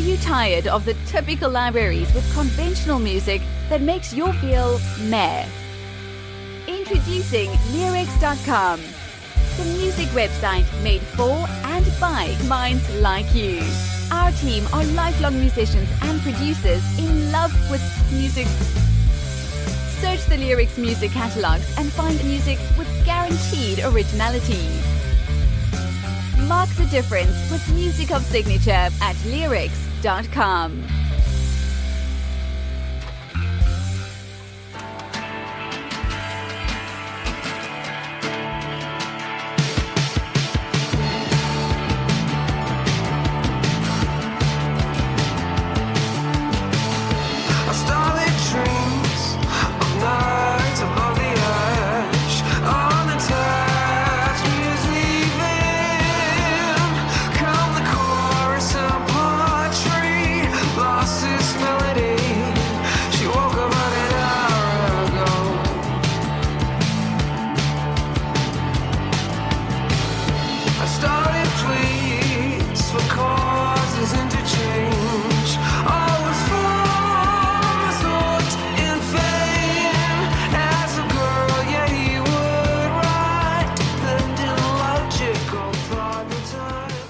you tired of the typical libraries with conventional music that makes you feel meh? Introducing Leerecs.com, the music website made for and by minds like you. Our team are lifelong musicians and producers in love with music. Search the Leerecs music catalogs and find music with guaranteed originality. Mark the difference with music of signature at Leerecs.com.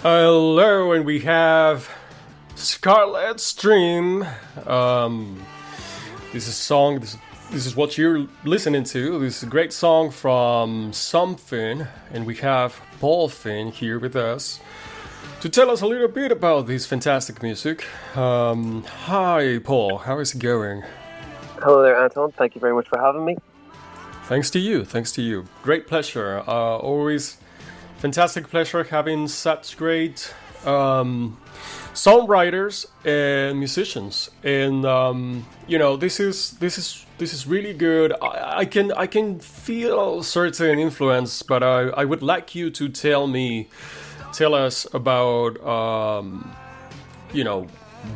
Hello, and we have Scarlet's Dream. This is song. This is what you're listening to. This is a great song from SomeFinn, and we have Paul Finn here with us to tell us a little bit about this fantastic music. Hi, Paul. How is it going? Hello there, Anton. Thank you very much for having me. Thanks to you. Thanks to you. Great pleasure. Always. Fantastic pleasure having such great songwriters and musicians, and this is really good. I can feel certain influence, but I would like you to tell us about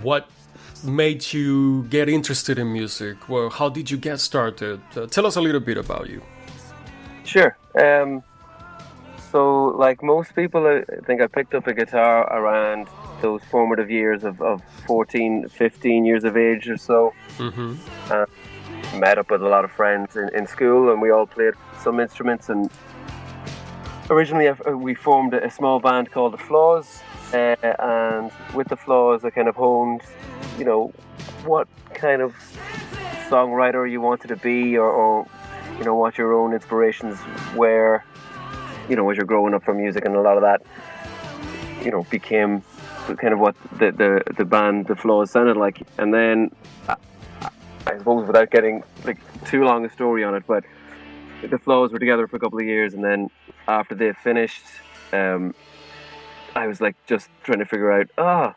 what made you get interested in music. Well, how did you get started? Tell us a little bit about you. Sure. So, like most people, I think I picked up a guitar around those formative years of 14, 15 years of age or so. Mm-hmm. Met up with a lot of friends in school, and we all played some instruments. And originally, we formed a small band called The Flaws. And with The Flaws, I kind of honed, what kind of songwriter you wanted to be, or what your own inspirations were. As you're growing up from music, and a lot of that, became kind of what the band The Flaws sounded like. And then, I suppose, without getting too long a story on it, but The Flaws were together for a couple of years, and then after they finished, I was just trying to figure out,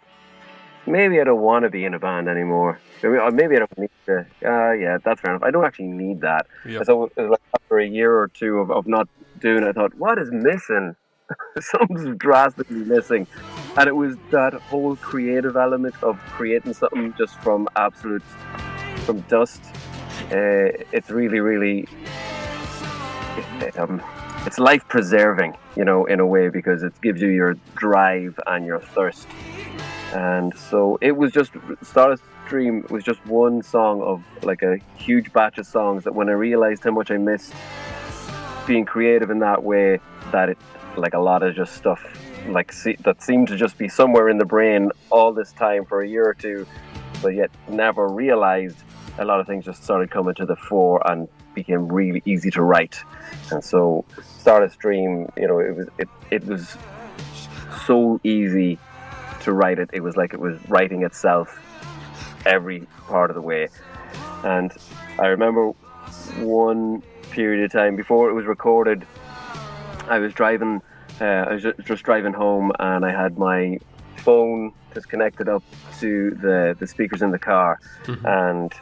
maybe I don't want to be in a band anymore. Maybe I don't need to. Yeah, that's fair enough. I don't actually need that. Yep. So after a year or two of not doing it, I thought, what is missing? Something's drastically missing. And it was that whole creative element of creating something just from dust. It's really, really, it's life preserving, in a way, because it gives you your drive and your thirst. And so it was just, Stardust Dream was just one song of a huge batch of songs that when I realized how much I missed being creative in that way, that it, a lot of just stuff that seemed to just be somewhere in the brain all this time for a year or two, but yet never realized, a lot of things just started coming to the fore and became really easy to write. And so Stardust Dream, it was so easy to write it. It was like it was writing itself every part of the way. And I remember one period of time before it was recorded, I was driving, just driving home, and I had my phone just connected up to the speakers in the car, and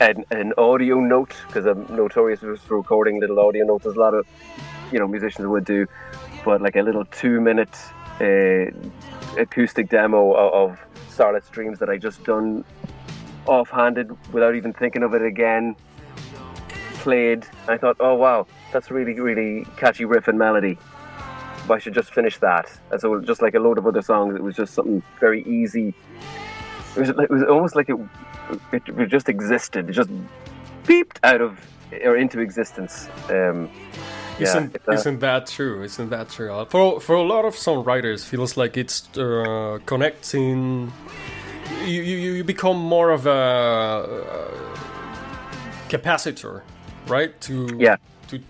an audio note, because I'm notorious for recording little audio notes, as a lot of musicians would do, but a little 2-minute acoustic demo of Stardust Dreams that I just done offhanded without even thinking of it again, played. I thought, oh wow, that's really, really catchy riff and melody. I should just finish that. And so just like a load of other songs, it was just something very easy. It was almost like it just existed. It just beeped out of or into existence. Isn't that true? Isn't that true? For a lot of songwriters, feels like it's connecting. You become more of a capacitor, right? To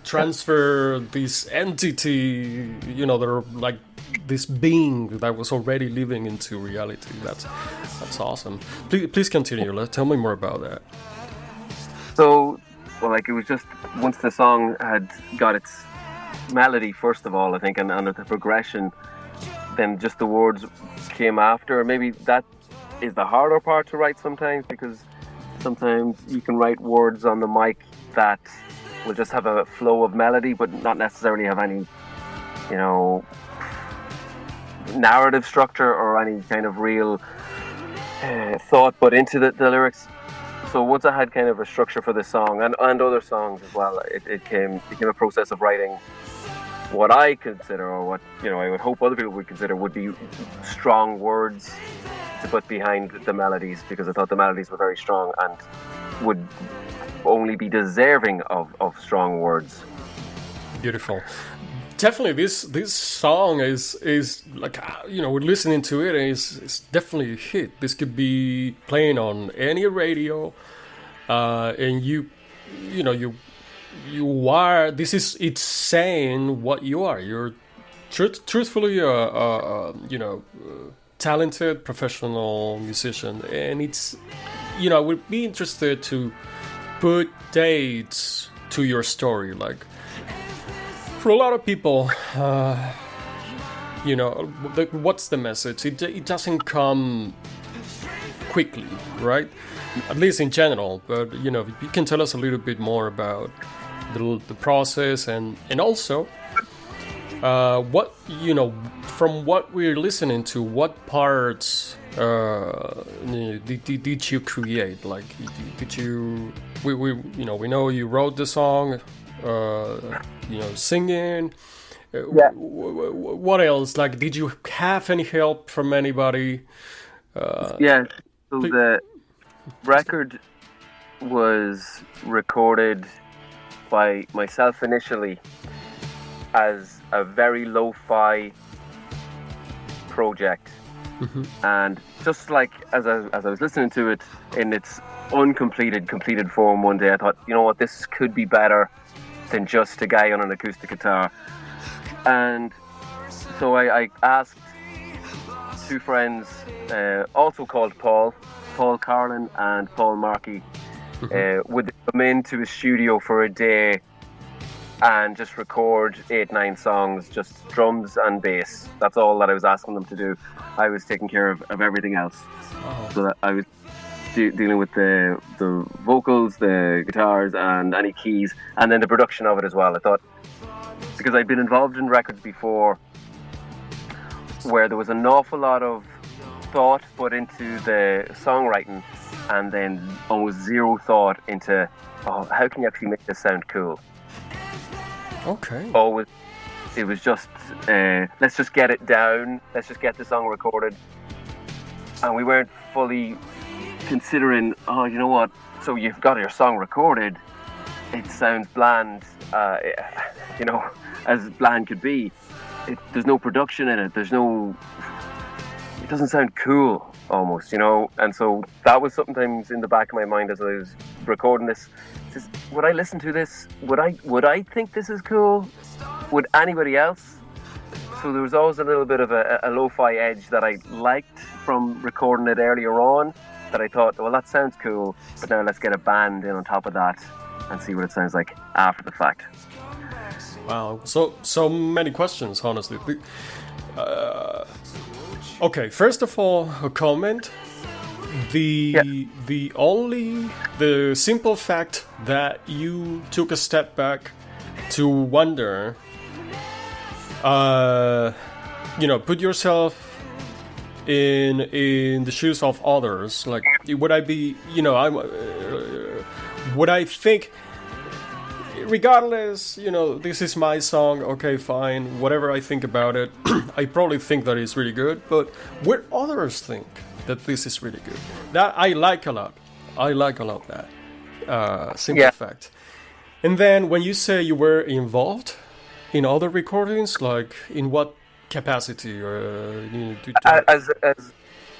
transfer this entity, they're like this being that was already living into reality. That's awesome. Please continue. Tell me more about that. So, well, like it was just once the song had got its melody, first of all, I think, and the progression, then just the words came after. Maybe that is the harder part to write sometimes, because sometimes you can write words on the mic that will just have a flow of melody, but not necessarily have any, narrative structure or any kind of real thought put into the lyrics. So once I had kind of a structure for this song and other songs as well, it became a process of writing what I consider, or what I would hope other people would consider, would be strong words to put behind the melodies, because I thought the melodies were very strong and would only be deserving of strong words. Beautiful. Definitely, this song is like, we're listening to it, and it's definitely a hit. This could be playing on any radio, and you are. It's saying what you are. You're truthfully talented professional musician, and it's I would be interested to put dates to your story, like. For a lot of people, what's the message? It doesn't come quickly, right? At least in general. But you can tell us a little bit more about the process, and also what from what we're listening to, what parts did you create? Like, did you? We know you wrote the song. Singing. Yeah. What else? Like, did you have any help from anybody? Yeah. So the record was recorded by myself initially as a very lo-fi project, and just like as I was listening to it in its completed form one day, I thought, what, this could be better than just a guy on an acoustic guitar. And so I asked two friends, also called Paul Carlin and Paul Markey, would they come into a studio for a day and just record 8-9 songs, just drums and bass. That's all that I was asking them to do. I was taking care of everything else. Oh. So that I was dealing with the vocals, the guitars, and any keys, and then the production of it as well. I thought, because I'd been involved in records before where there was an awful lot of thought put into the songwriting, and then almost zero thought into, how can you actually make this sound cool? Okay. Always, it was just, let's just get it down, let's just get the song recorded. And we weren't fully considering, you know what, so you've got your song recorded, it sounds bland, as bland could be. There's no production in it, it doesn't sound cool almost, and so that was sometimes in the back of my mind as I was recording this. Would I listen to this? Would I think this is cool? Would anybody else? So there was always a little bit of a lo-fi edge that I liked from recording it earlier on, that I thought, well, that sounds cool, but now let's get a band in on top of that and see what it sounds like after the fact. Wow, so many questions, honestly. Okay, first of all, a comment. The simple fact that you took a step back to wonder, put yourself in the shoes of others. Like, would I be, would I think regardless, this is my song, okay, fine, whatever I think about it, I probably think that it's really good, but what others think that this is really good, that I like a lot. I like a lot that. Simple fact. And then when you say you were involved in other recordings, like in what capacity?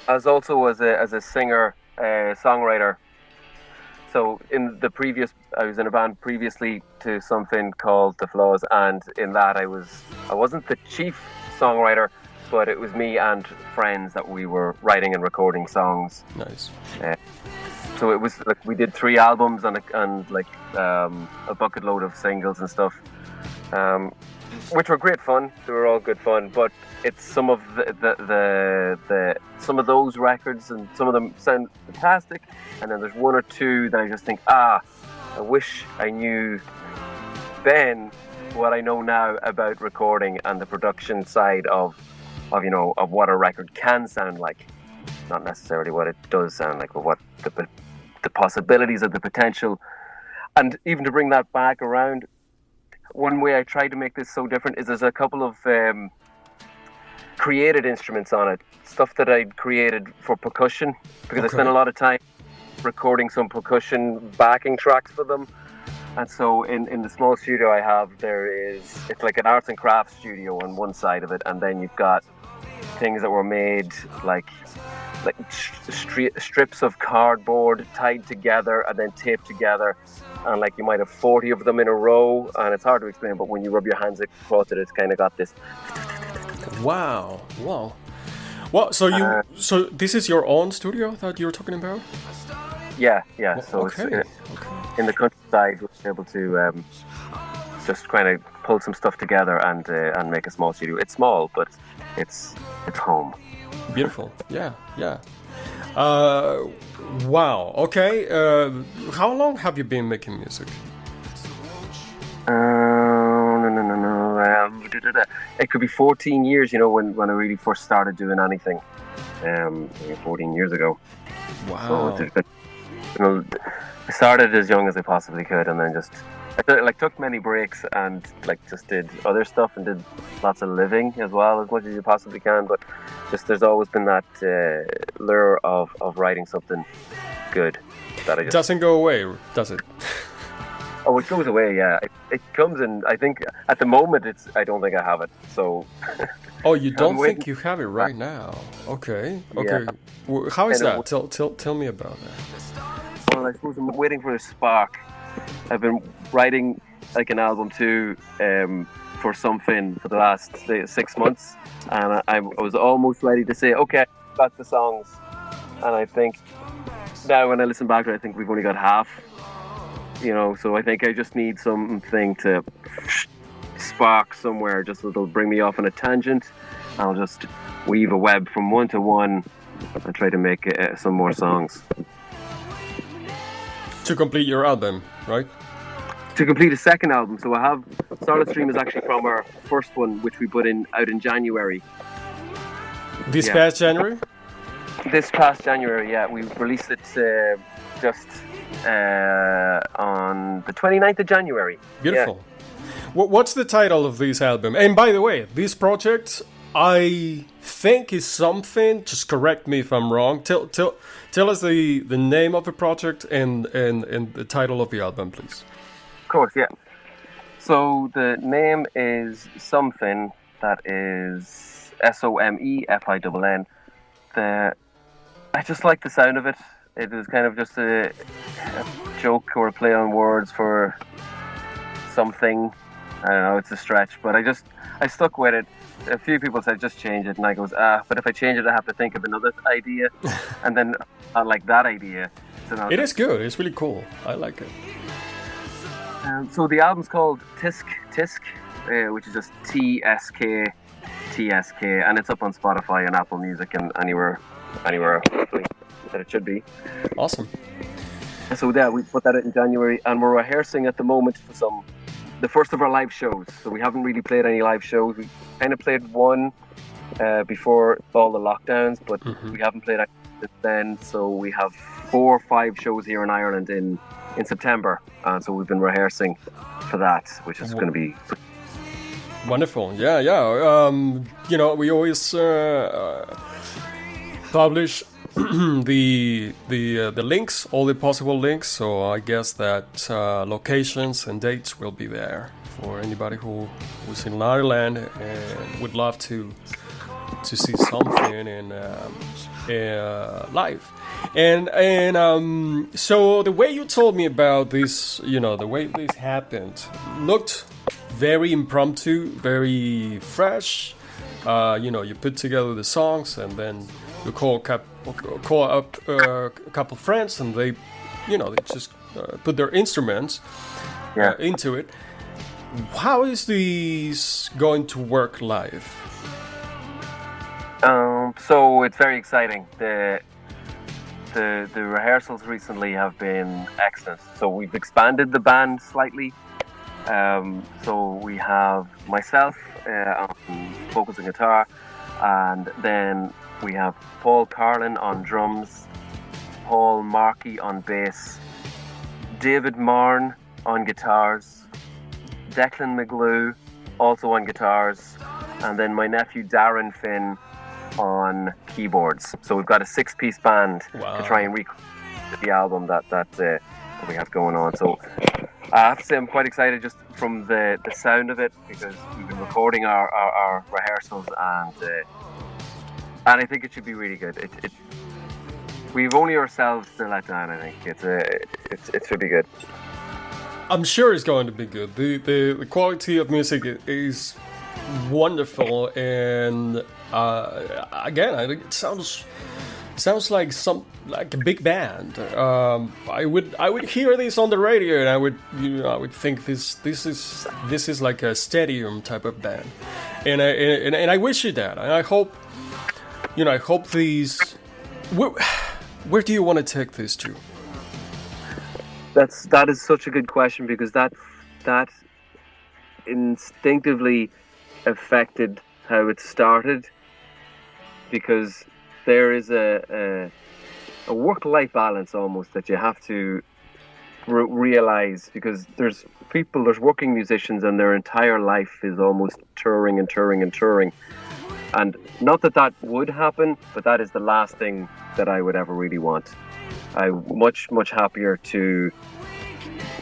As also as a singer, songwriter. So in the previous, I was in a band previously to SomeFinn called The Flaws, and in that I wasn't the chief songwriter, but it was me and friends that we were writing and recording songs. Nice. So it was like we did 3 albums and a bucket load of singles and stuff, which were great fun. They were all good fun, but it's some of the some of those records, and some of them sound fantastic, and then there's 1 or 2 that I just think, I wish I knew then what I know now about recording and the production side of what a record can sound like, not necessarily what it does sound like, but what the possibilities of the potential. And even to bring that back around, one way I tried to make this so different is there's a couple of created instruments on it, stuff that I'd created for percussion, because I spent a lot of time recording some percussion backing tracks for them. And so in the small studio I have, it's like an arts and crafts studio on one side of it, and then you've got things that were made like strips of cardboard tied together and then taped together, and like you might have 40 of them in a row, and it's hard to explain, but when you rub your hands across it, it's kind of got this. Wow. Well, so this is your own studio that you're talking about? Yeah. So okay. In the countryside, we're able to just kind of pull some stuff together and make a small studio. It's small, but it's home. Beautiful. Yeah. Wow. Okay. How long have you been making music? No. It could be 14 years. When I really first started doing anything, 14 years ago. Wow. So I started as young as I possibly could, and then I took many breaks and just did other stuff and did lots of living as well, as much as you possibly can. But there's always been that lure of writing something good that I just doesn't go away, does it? Oh, it goes away. Yeah, it comes in. I think at the moment I don't think I have it. So. Oh, you don't think you have it right now? Okay. Yeah. How is that? Tell me about that. Well, I suppose I'm waiting for a spark. I've been writing like an album too for SomeFinn for the last 6 months, and I was almost ready to say, okay, I've got the songs, and I think now when I listen back to it, I think we've only got half. So I think I just need something to spark somewhere, just so it'll bring me off on a tangent. I'll just weave a web from one to one and try to make some more songs. To complete your album, right? To complete a second album. So I have Solid Stream is actually from our first one, which we put out in January. This past January? This past January, yeah. We released it just on the 29th of January. Beautiful. Yeah. What's the title of this album? And by the way, this project, I think is SomeFinn. Just correct me if I'm wrong. Tell us the name of the project and the title of the album, please. Of course, yeah. So the name is SomeFinn. That is SomeFinn. I just like the sound of it. It was kind of just a joke or a play on words for something. I don't know, it's a stretch, but I stuck with it. A few people said just change it, and I goes, but if I change it, I have to think of another idea, and then I like that idea. So it is good. It's really cool. I like it. So the album's called Tisk, which is just TSK, and it's up on Spotify and Apple Music and anywhere that it should be. Awesome. So yeah, we put that out in January, and we're rehearsing at the moment for the first of our live shows. So we haven't really played any live shows. We kind of played one before all the lockdowns, but we haven't played since then. So we have 4 or 5 shows here in Ireland in September, and so we've been rehearsing for that, which is going to be wonderful. Yeah. We always publish the links, all the possible links. So I guess that locations and dates will be there for anybody who's in Ireland and would love to see something in live. And so the way you told me about this, the way this happened, looked very impromptu, very fresh. You put together the songs and then you call up a couple friends and they just put their instruments into it. How is this going to work live? So it's very exciting. The rehearsals recently have been excellent. So we've expanded the band slightly. So we have myself on vocals and guitar, and then we have Paul Carlin on drums, Paul Markey on bass, David Marn on guitars, Declan McGlue also on guitars, and then my nephew Darren Finn on keyboards. So we've got a 6-piece band to try and recreate the album that we have going on. So I have to say I'm quite excited just from the sound of it, because we've been recording our rehearsals and I think it should be really good. We've only ourselves to let down. I think it should be good. I'm sure it's going to be good. The quality of music is wonderful, and again, it sounds like a big band. I would hear this on the radio, and I would think this is like a stadium type of band, and I wish you that, and I hope these. Where do you want to take this to? That is such a good question, because that instinctively affected how it started, because there is a work-life balance almost that you have to realize, because there's working musicians and their entire life is almost touring and touring and touring. And not that would happen, but that is the last thing that I would ever really want. I'm much, much happier to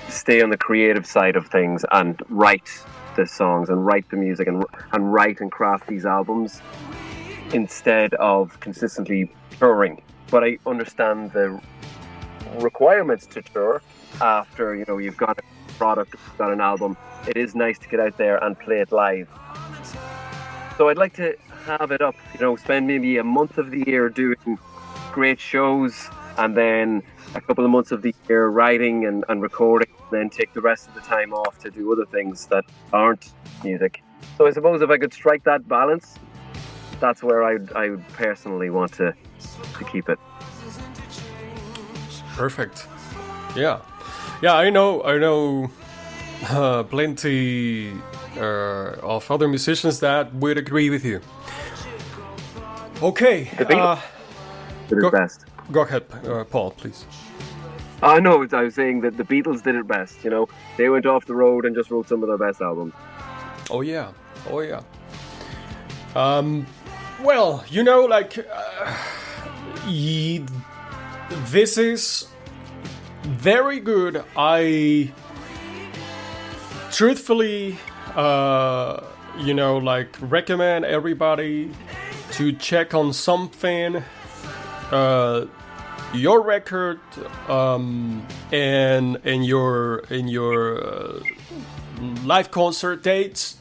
stay on the creative side of things and write the songs and write the music and write and craft these albums instead of consistently touring. But I understand the requirements to tour after, you've got a product, you've got an album. It is nice to get out there and play it live. So I'd like to have it up, spend maybe a month of the year doing great shows, and then a couple of months of the year writing and recording, then take the rest of the time off to do other things that aren't music. So I suppose if I could strike that balance, that's where I would personally want to keep it. Perfect. Yeah, I know plenty of other musicians that would agree with you. Okay. The Beatles did it best. Go ahead, Paul, please. No, I was saying that the Beatles did it best. They went off the road and just wrote some of their best albums. Oh yeah. This is very good. I truthfully, recommend everybody to check on SomeFinn, your record, and your live concert dates,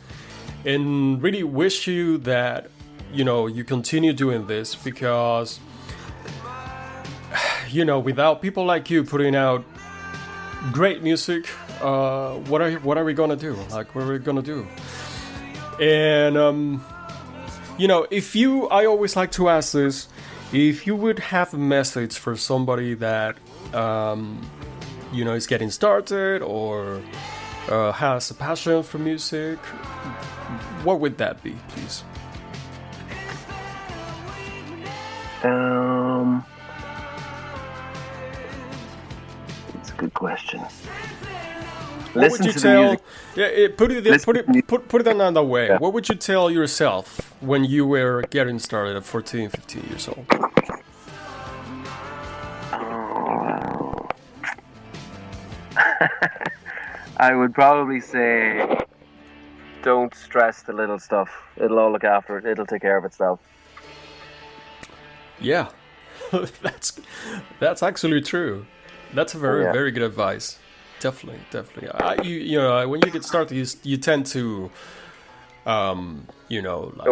and really wish you that you continue doing this, because without people like you putting out great music, what are we gonna do? What are we gonna do? And I always like to ask this: if you would have a message for somebody that is getting started or has a passion for music, what would that be, please? It's a good question. What would you tell? Yeah, put it another way. Yeah. What would you tell yourself when you were getting started at 14, 15 years old? Oh. I would probably say, don't stress the little stuff. It'll all look after it. It'll take care of itself. Yeah, that's actually true. That's a very good advice. Definitely. You know, when you get started, you tend to, you know, like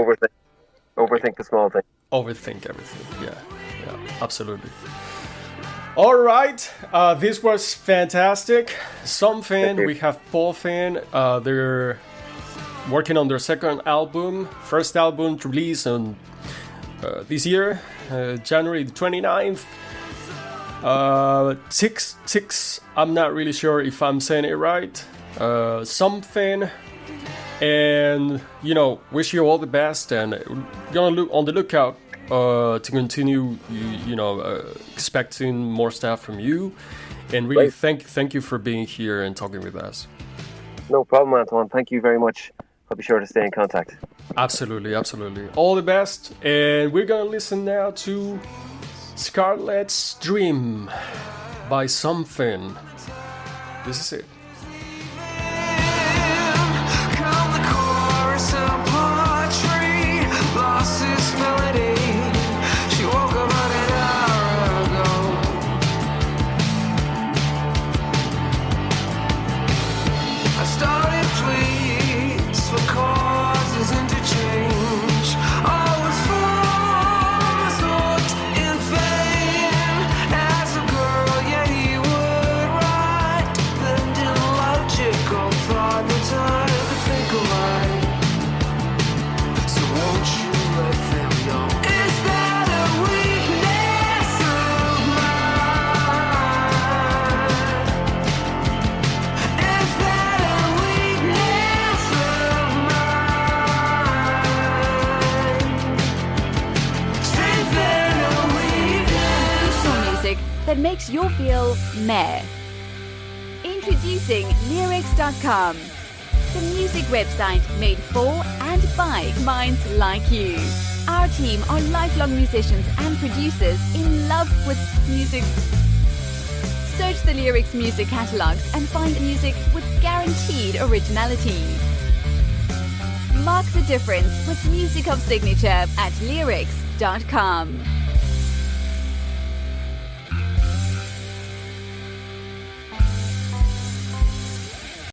overthink the small thing. overthink everything. Yeah, absolutely. All right, this was fantastic. SomeFinn, we have SomeFinn. They're working on their second album, first album released on this year, January the 29th. Six, I'm not really sure if I'm saying it right. SomeFinn, and you know, wish you all the best, and gonna look on the lookout to continue, expecting more stuff from you, and really thank you for being here and talking with us. No problem, Antoine. Thank you very much. I'll be sure to stay in contact. Absolutely. All the best, and we're gonna listen now to Scarlet's Dream by SomeFinn. This is it. That makes you feel meh. Introducing Leerecs.com, the music website made for and by minds like you. Our team are lifelong musicians and producers in love with music. Search the Leerecs music catalogs and find music with guaranteed originality. Mark the difference with music of signature at Leerecs.com.